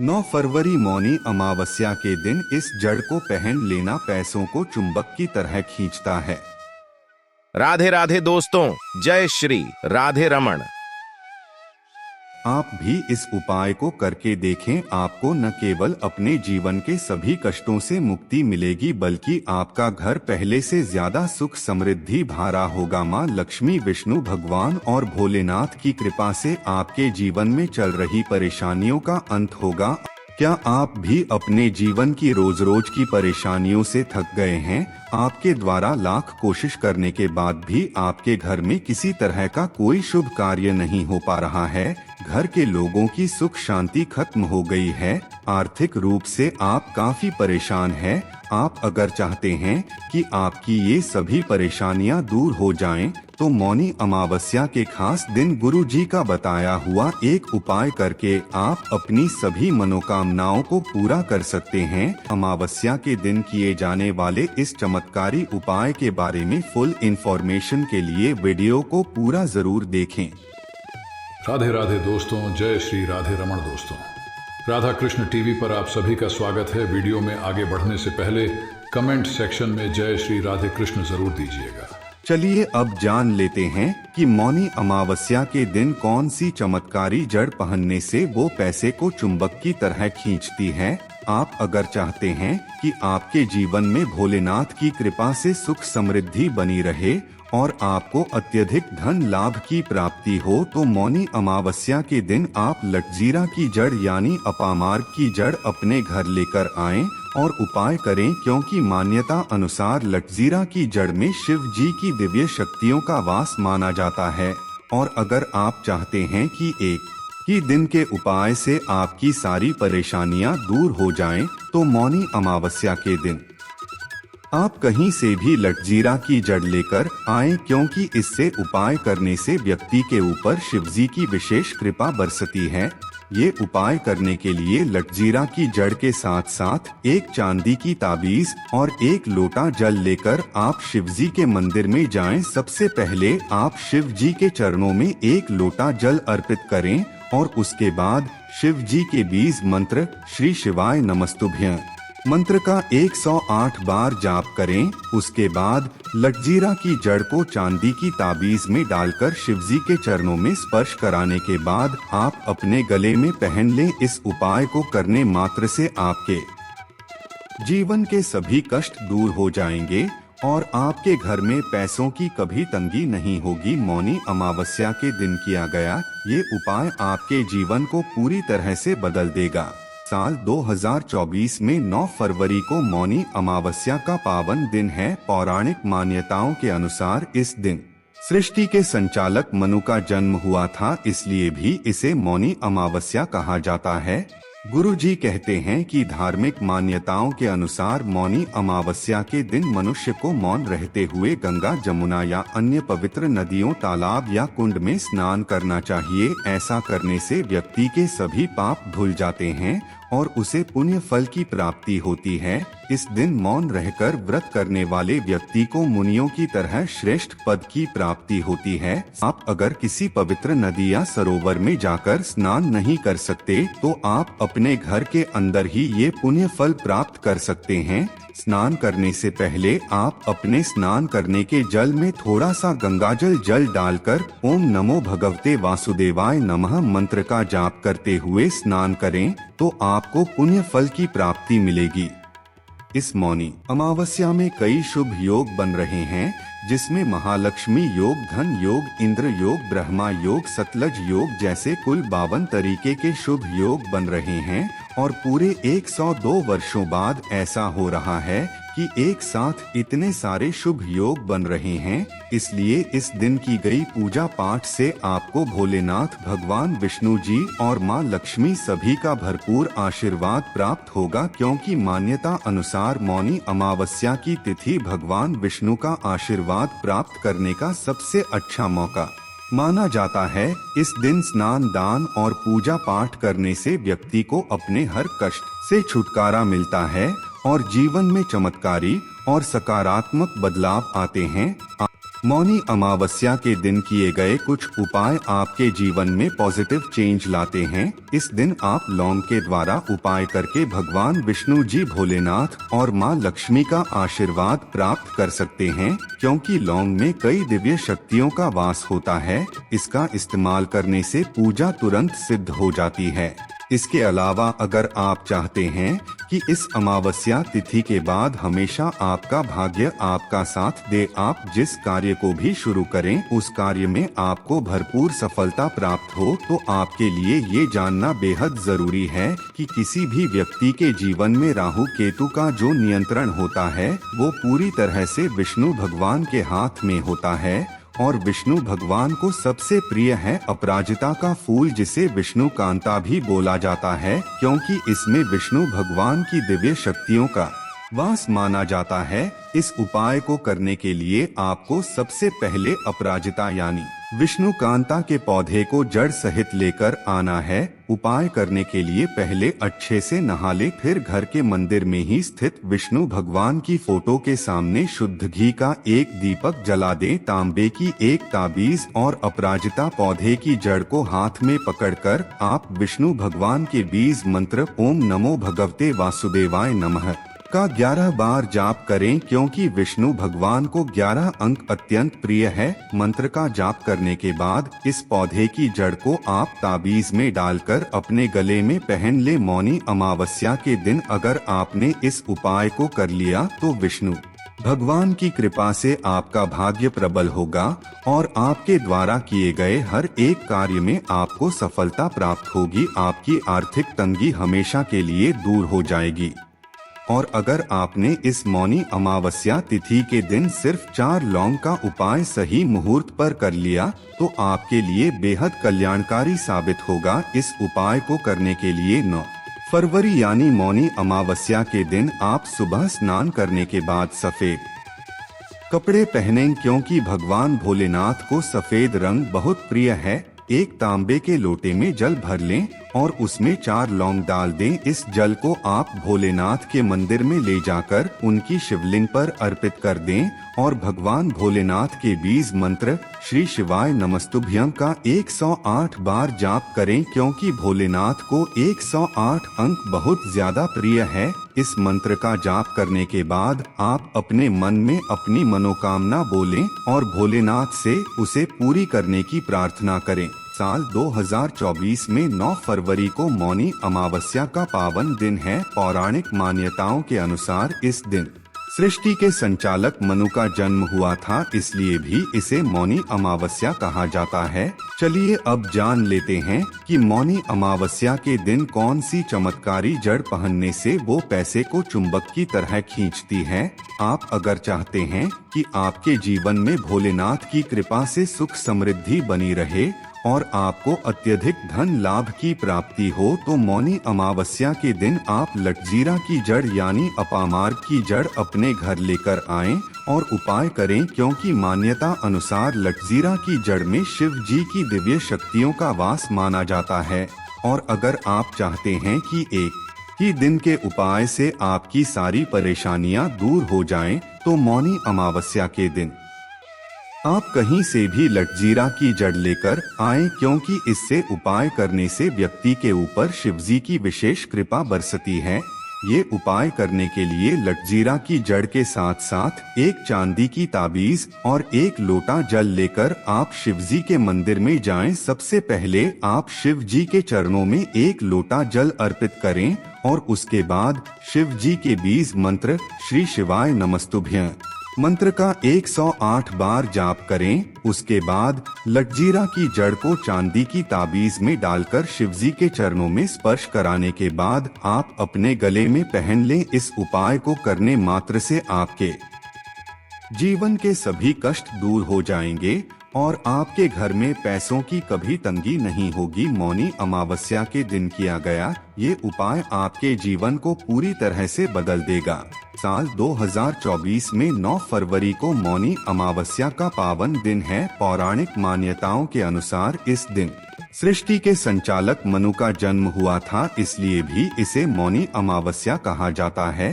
9 फरवरी मौनी अमावस्या के दिन इस जड़ को पहन लेना पैसों को चुंबक की तरह खींचता है। राधे राधे दोस्तों, जय श्री राधे रमण। आप भी इस उपाय को करके देखें। आपको न केवल अपने जीवन के सभी कष्टों से मुक्ति मिलेगी बल्कि आपका घर पहले से ज्यादा सुख समृद्धि भरा होगा। माँ लक्ष्मी, विष्णु भगवान और भोलेनाथ की कृपा से आपके जीवन में चल रही परेशानियों का अंत होगा। क्या आप भी अपने जीवन की रोज रोज की परेशानियों से थक गए हैं? आपके द्वारा लाख कोशिश करने के बाद भी आपके घर में किसी तरह का कोई शुभ कार्य नहीं हो पा रहा है। घर के लोगों की सुख शांति खत्म हो गई है। आर्थिक रूप से आप काफी परेशान हैं। आप अगर चाहते हैं कि आपकी ये सभी परेशानियां दूर हो जाएं, तो मौनी अमावस्या के खास दिन गुरु जी का बताया हुआ एक उपाय करके आप अपनी सभी मनोकामनाओं को पूरा कर सकते हैं। अमावस्या के दिन किए जाने वाले इस चमत्कारी उपाय के बारे में फुल इंफॉर्मेशन के लिए वीडियो को पूरा जरूर देखें। राधे राधे दोस्तों, जय श्री राधे रमण दोस्तों। राधा कृष्ण टीवी पर आप सभी का स्वागत है। वीडियो में आगे बढ़ने से पहले कमेंट सेक्शन में जय श्री राधे कृष्ण जरूर दीजिएगा। चलिए अब जान लेते हैं कि मौनी अमावस्या के दिन कौन सी चमत्कारी जड़ पहनने से वो पैसे को चुंबक की तरह खींचती है। आप अगर चाहते हैं कि आपके जीवन में भोलेनाथ की कृपा से सुख समृद्धि बनी रहे और आपको अत्यधिक धन लाभ की प्राप्ति हो, तो मौनी अमावस्या के दिन आप लटजीरा की जड़ यानी अपामार्ग की जड़ अपने घर लेकर आएं और उपाय करें, क्योंकि मान्यता अनुसार लटजीरा की जड़ में शिव जी की दिव्य शक्तियों का वास माना जाता है। और अगर आप चाहते हैं कि एक ही दिन के उपाय से आपकी सारी परेशानियां दूर हो जाएं, तो मौनी अमावस्या के दिन आप कहीं से भी लटजीरा की जड़ लेकर आएं, क्योंकि इससे उपाय करने से व्यक्ति के ऊपर शिवजी की विशेष कृपा बरसती है। ये उपाय करने के लिए लटजीरा की जड़ के साथ साथ एक चांदी की ताबीज और एक लोटा जल लेकर आप शिवजी के मंदिर में जाएं। सबसे पहले आप शिवजी के चरणों में एक लोटा जल अर्पित करें और उसके बाद शिवजी के बीज मंत्र श्री शिवाय नमस्तुभ्यं मंत्र का 108 बार जाप करें। उसके बाद लटजीरा की जड़ को चांदी की ताबीज में डालकर शिवजी के चरणों में स्पर्श कराने के बाद आप अपने गले में पहन लें। इस उपाय को करने मात्र से आपके जीवन के सभी कष्ट दूर हो जाएंगे और आपके घर में पैसों की कभी तंगी नहीं होगी। मौनी अमावस्या के दिन किया गया ये उपाय आपके जीवन को पूरी तरह से बदल देगा। साल 2024 में 9 फरवरी को मौनी अमावस्या का पावन दिन है। पौराणिक मान्यताओं के अनुसार इस दिन सृष्टि के संचालक मनु का जन्म हुआ था, इसलिए भी इसे मौनी अमावस्या कहा जाता है। गुरु जी कहते हैं कि धार्मिक मान्यताओं के अनुसार मौनी अमावस्या के दिन मनुष्य को मौन रहते हुए गंगा, जमुना या अन्य पवित्र नदियों, तालाब या कुंड में स्नान करना चाहिए। ऐसा करने से व्यक्ति के सभी पाप धुल जाते हैं और उसे पुण्य फल की प्राप्ति होती है। इस दिन मौन रहकर व्रत करने वाले व्यक्ति को मुनियों की तरह श्रेष्ठ पद की प्राप्ति होती है। आप अगर किसी पवित्र नदी या सरोवर में जाकर स्नान नहीं कर सकते, तो आप अपने घर के अंदर ही ये पुण्य फल प्राप्त कर सकते हैं। स्नान करने से पहले आप अपने स्नान करने के जल में थोड़ा सा गंगाजल जल डालकर ओम नमो भगवते वासुदेवाय नमः मंत्र का जाप करते हुए स्नान करें, तो आपको पुण्य फल की प्राप्ति मिलेगी। इस मौनी अमावस्या में कई शुभ योग बन रहे हैं, जिसमें महालक्ष्मी योग, धन योग, इंद्र योग, ब्रह्मा योग, सतलज योग जैसे कुल 52 तरीके के शुभ योग बन रहे हैं। और पूरे 102 वर्षों बाद ऐसा हो रहा है कि एक साथ इतने सारे शुभ योग बन रहे हैं। इसलिए इस दिन की गई पूजा पाठ से आपको भोलेनाथ भगवान, विष्णु जी और माँ लक्ष्मी सभी का भरपूर आशीर्वाद प्राप्त होगा, क्योंकि मान्यता अनुसार मौनी अमावस्या की तिथि भगवान विष्णु का आशीर्वाद प्राप्त करने का सबसे अच्छा मौका माना जाता है। इस दिन स्नान, दान और पूजा पाठ करने से व्यक्ति को अपने हर कष्ट से छुटकारा मिलता है और जीवन में चमत्कारी और सकारात्मक बदलाव आते हैं। मौनी अमावस्या के दिन किए गए कुछ उपाय आपके जीवन में पॉजिटिव चेंज लाते हैं। इस दिन आप लौंग के द्वारा उपाय करके भगवान विष्णु जी, भोलेनाथ और माँ लक्ष्मी का आशीर्वाद प्राप्त कर सकते हैं, क्योंकि लौंग में कई दिव्य शक्तियों का वास होता है। इसका इस्तेमाल करने से पूजा तुरंत सिद्ध हो जाती है। इसके अलावा अगर आप चाहते हैं कि इस अमावस्या तिथि के बाद हमेशा आपका भाग्य आपका साथ दे, आप जिस कार्य को भी शुरू करें उस कार्य में आपको भरपूर सफलता प्राप्त हो, तो आपके लिए ये जानना बेहद जरूरी है कि किसी भी व्यक्ति के जीवन में राहु केतु का जो नियंत्रण होता है वो पूरी तरह से विष्णु भगवान के हाथ में होता है। और विष्णु भगवान को सबसे प्रिय है अपराजिता का फूल, जिसे विष्णु कांता भी बोला जाता है, क्योंकि इसमें विष्णु भगवान की दिव्य शक्तियों का वास माना जाता है। इस उपाय को करने के लिए आपको सबसे पहले अपराजिता यानी विष्णु कांता के पौधे को जड़ सहित लेकर आना है। उपाय करने के लिए पहले अच्छे से नहा ले, फिर घर के मंदिर में ही स्थित विष्णु भगवान की फोटो के सामने शुद्ध घी का एक दीपक जला दे, तांबे की एक ताबीज और अपराजिता पौधे की जड़ को हाथ में पकड़कर आप विष्णु भगवान के बीज मंत्र ओम नमो भगवते वासुदेवाय नमः का 11 बार जाप करें, क्योंकि विष्णु भगवान को 11 अंक अत्यंत प्रिय है। मंत्र का जाप करने के बाद इस पौधे की जड़ को आप ताबीज में डालकर अपने गले में पहन ले। मौनी अमावस्या के दिन अगर आपने इस उपाय को कर लिया तो विष्णु भगवान की कृपा से आपका भाग्य प्रबल होगा और आपके द्वारा किए गए हर एक कार्य में आपको सफलता प्राप्त होगी। आपकी आर्थिक तंगी हमेशा के लिए दूर हो जाएगी। और अगर आपने इस मौनी अमावस्या तिथि के दिन सिर्फ 4 लौंग का उपाय सही मुहूर्त पर कर लिया तो आपके लिए बेहद कल्याणकारी साबित होगा। इस उपाय को करने के लिए 9 फरवरी यानी मौनी अमावस्या के दिन आप सुबह स्नान करने के बाद सफेद कपड़े पहनें, क्योंकि भगवान भोलेनाथ को सफेद रंग बहुत प्रिय है। एक तांबे के लोटे में जल भर लें और उसमें 4 लौंग डाल दें। इस जल को आप भोलेनाथ के मंदिर में ले जाकर उनकी शिवलिंग पर अर्पित कर दें और भगवान भोलेनाथ के बीज मंत्र श्री शिवाय नमस्तुभ्यं का 108 बार जाप करें, क्योंकि भोलेनाथ को 108 अंक बहुत ज्यादा प्रिय है। इस मंत्र का जाप करने के बाद आप अपने मन में अपनी मनोकामना बोलें और भोलेनाथ से उसे पूरी करने की प्रार्थना करें। साल 2024 में 9 फरवरी को मौनी अमावस्या का पावन दिन है। पौराणिक मान्यताओं के अनुसार इस दिन सृष्टि के संचालक मनु का जन्म हुआ था, इसलिए भी इसे मौनी अमावस्या कहा जाता है। चलिए अब जान लेते हैं कि मौनी अमावस्या के दिन कौन सी चमत्कारी जड़ पहनने से वो पैसे को चुंबक की तरह खींचती है। आप अगर चाहते हैं कि आपके जीवन में भोलेनाथ की कृपा से सुख समृद्धि बनी रहे और आपको अत्यधिक धन लाभ की प्राप्ति हो, तो मौनी अमावस्या के दिन आप लटजीरा की जड़ यानी अपामार्ग की जड़ अपने घर लेकर आएं और उपाय करें, क्योंकि मान्यता अनुसार लटजीरा की जड़ में शिव जी की दिव्य शक्तियों का वास माना जाता है। और अगर आप चाहते हैं कि एक ही दिन के उपाय से आपकी सारी परेशानियां दूर हो जाएं, तो मौनी अमावस्या के दिन आप कहीं से भी लटजीरा की जड़ लेकर आएं, क्योंकि इससे उपाय करने से व्यक्ति के ऊपर शिवजी की विशेष कृपा बरसती है। ये उपाय करने के लिए लटजीरा की जड़ के साथ साथ एक चांदी की ताबीज और एक लोटा जल लेकर आप शिवजी के मंदिर में जाएं। सबसे पहले आप शिवजी के चरणों में एक लोटा जल अर्पित करें और उसके बाद शिवजी के बीज मंत्र श्री शिवाय नमस्तुभ्यं मंत्र का 108 बार जाप करें। उसके बाद लटजीरा की जड़ को चांदी की ताबीज में डालकर शिवजी के चरणों में स्पर्श कराने के बाद आप अपने गले में पहन लें। इस उपाय को करने मात्र से आपके जीवन के सभी कष्ट दूर हो जाएंगे और आपके घर में पैसों की कभी तंगी नहीं होगी। मौनी अमावस्या के दिन किया गया ये उपाय आपके जीवन को पूरी तरह से बदल देगा। साल 2024 में 9 फरवरी को मौनी अमावस्या का पावन दिन है। पौराणिक मान्यताओं के अनुसार इस दिन सृष्टि के संचालक मनु का जन्म हुआ था, इसलिए भी इसे मौनी अमावस्या कहा जाता है।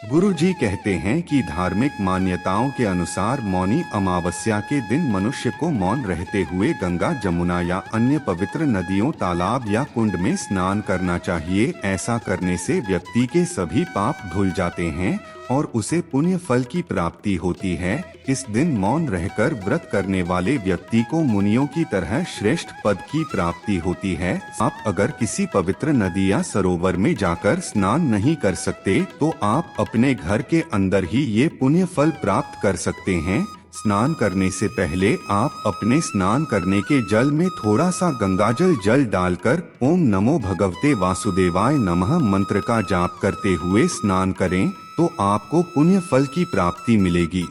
गुरुजी कहते हैं कि धार्मिक मान्यताओं के अनुसार मौनी अमावस्या के दिन मनुष्य को मौन रहते हुए गंगा, जमुना या अन्य पवित्र नदियों, तालाब या कुंड में स्नान करना चाहिए। ऐसा करने से व्यक्ति के सभी पाप धुल जाते हैं और उसे पुण्य फल की प्राप्ति होती है। इस दिन मौन रहकर व्रत करने वाले व्यक्ति को मुनियों की तरह श्रेष्ठ पद की प्राप्ति होती है। आप अगर किसी पवित्र नदी या सरोवर में जाकर स्नान नहीं कर सकते तो आप अपने घर के अंदर ही ये पुण्य फल प्राप्त कर सकते हैं। स्नान करने से पहले आप अपने स्नान करने के जल में थोड़ा सा गंगाजल जल डालकर ओम नमो भगवते वासुदेवाय नमः मंत्र का जाप करते हुए स्नान करें तो आपको पुण्य फल की प्राप्ति मिलेगी।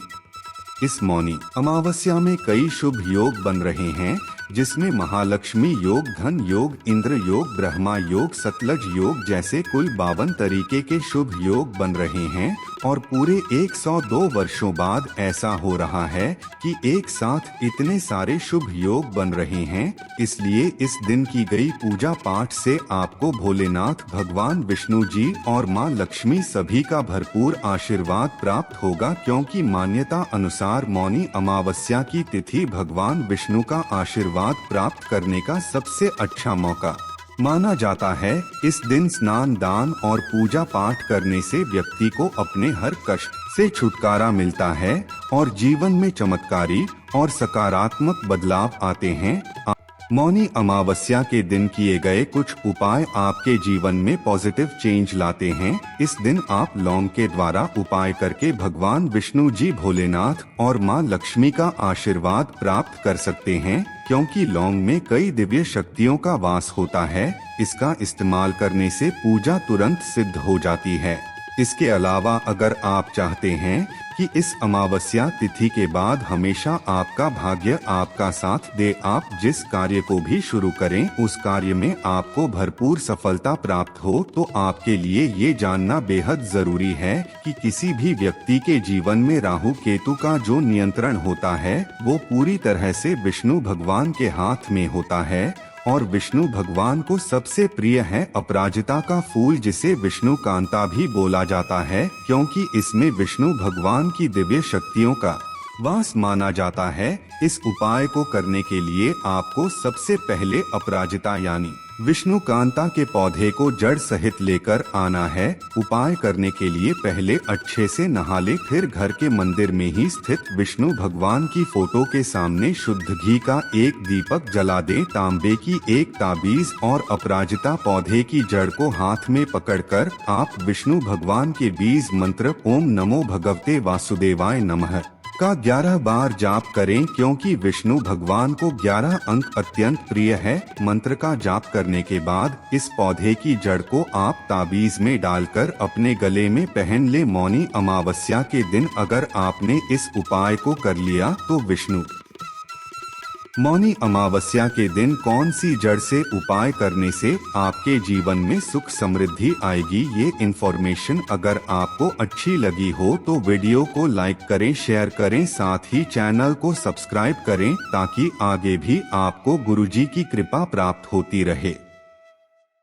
इस मौनी अमावस्या में कई शुभ योग बन रहे हैं, जिसमें महालक्ष्मी योग, धन योग, इंद्र योग, ब्रह्मा योग, सतलज योग जैसे कुल 52 तरीके के शुभ योग बन रहे हैं और पूरे 102 वर्षों बाद ऐसा हो रहा है कि एक साथ इतने सारे शुभ योग बन रहे हैं। इसलिए इस दिन की गई पूजा पाठ से आपको भोलेनाथ, भगवान विष्णु जी और माँ लक्ष्मी सभी का भरपूर आशीर्वाद प्राप्त होगा, क्योंकि मान्यता अनुसार मौनी अमावस्या की तिथि भगवान विष्णु का आशीर्वाद प्राप्त करने का सबसे अच्छा मौका माना जाता है। इस दिन स्नान, दान और पूजा पाठ करने से व्यक्ति को अपने हर कष्ट से छुटकारा मिलता है और जीवन में चमत्कारी और सकारात्मक बदलाव आते हैं। मौनी अमावस्या के दिन किए गए कुछ उपाय आपके जीवन में पॉजिटिव चेंज लाते हैं। इस दिन आप लौंग के द्वारा उपाय करके भगवान विष्णु जी, भोलेनाथ और माँ लक्ष्मी का आशीर्वाद प्राप्त कर सकते हैं, क्योंकि लौंग में कई दिव्य शक्तियों का वास होता है। इसका इस्तेमाल करने से पूजा तुरंत सिद्ध हो जाती है। इसके अलावा अगर आप चाहते हैं कि इस अमावस्या तिथि के बाद हमेशा आपका भाग्य आपका साथ दे, आप जिस कार्य को भी शुरू करें उस कार्य में आपको भरपूर सफलता प्राप्त हो, तो आपके लिए ये जानना बेहद जरूरी है कि किसी भी व्यक्ति के जीवन में राहु केतु का जो नियंत्रण होता है वो पूरी तरह से विष्णु भगवान के हाथ में होता है और विष्णु भगवान को सबसे प्रिय है अपराजिता का फूल, जिसे विष्णु कांता भी बोला जाता है, क्योंकि इसमें विष्णु भगवान की दिव्य शक्तियों का वास माना जाता है। इस उपाय को करने के लिए आपको सबसे पहले अपराजिता यानी विष्णु कांता के पौधे को जड़ सहित लेकर आना है। उपाय करने के लिए पहले अच्छे से नहा ले, फिर घर के मंदिर में ही स्थित विष्णु भगवान की फोटो के सामने शुद्ध घी का एक दीपक जला दे, तांबे की एक ताबीज और अपराजिता पौधे की जड़ को हाथ में पकड़कर आप विष्णु भगवान के बीज मंत्र ओम नमो भगवते वासुदेवाय नमः का 11 बार जाप करें, क्योंकि विष्णु भगवान को 11 अंक अत्यंत प्रिय है। मंत्र का जाप करने के बाद इस पौधे की जड़ को आप ताबीज में डालकर अपने गले में पहन ले। मौनी अमावस्या के दिन अगर आपने इस उपाय को कर लिया तो विष्णु मौनी अमावस्या के दिन कौन सी जड़ से उपाय करने से आपके जीवन में सुख समृद्धि आएगी, ये इन्फॉर्मेशन अगर आपको अच्छी लगी हो तो वीडियो को लाइक करें, शेयर करें, साथ ही चैनल को सब्सक्राइब करें ताकि आगे भी आपको गुरुजी की कृपा प्राप्त होती रहे।